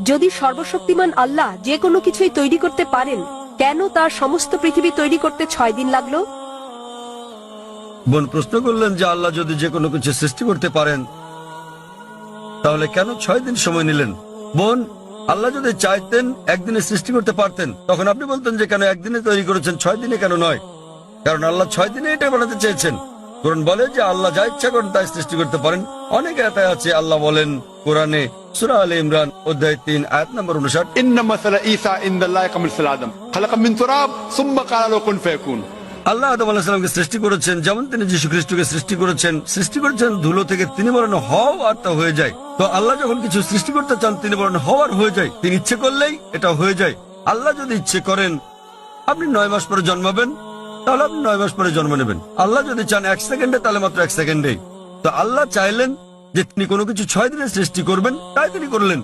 যদি সর্বশক্তিমান আল্লাহ যে কোনো কিছুই তৈরি করতে পারেন, কেন তার সমস্ত পৃথিবী তৈরি করতে 6 দিন লাগলো? বোন প্রশ্ন করলেন যে আল্লাহ যদি যে কোনো কিছু সৃষ্টি করতে পারেন তাহলে কেন 6 দিন সময় নিলেন। বোন, আল্লাহ যদি চাইতেন একদিনে সৃষ্টি করতে পারতেন, তখন আপনি বলতেন যে কেন একদিনে তৈরি করেছেন, 6 দিনে কেন নয়? কারণ আল্লাহ 6 দিনে এটা বানাতে চেয়েছেন। কোরআন বলে যে আল্লাহ যা ইচ্ছা করেন তাই সৃষ্টি করতে পারেন। অনেক আয়াত আছে, আল্লাহ বলেন কোরআনে সূরা আলে ইমরান অধ্যায় 3 আয়াত নম্বর 59, ইন্না মাসালা ঈসা ইনদাল্লাহি কামাসাল আদম খালাকা মিন তুরাব সুম্মা ক্বালা লাহু কুন ফায়াকুন। আল্লাহ আদম আলাইহিস সালামকে সৃষ্টি করেছেন যেমন তিনি যীশু খ্রিস্টকে সৃষ্টি করেছেন ধুলো থেকে। তিনি বলেন হও আর তা হয়ে যায়। তো আল্লাহ যখন কিছু সৃষ্টি করতে চান তিনি বলেন হওয়ার হয়ে যায়। তিনি ইচ্ছে করলেই এটা হয়ে যায়। আল্লাহ যদি ইচ্ছে করেন আপনি 9 মাস পরে জন্মাবেন, তাহলে আপনি 9 মাস পরে জন্ম নেবেন। আল্লাহ যদি চান 1 সেকেন্ডে, তাহলে মাত্র 1 সেকেন্ডেই। তো আল্লাহ চাইলেন যে তিনি কোনো কিছু 6 দিনে সৃষ্টি করবেন, তাই তিনি করলেন।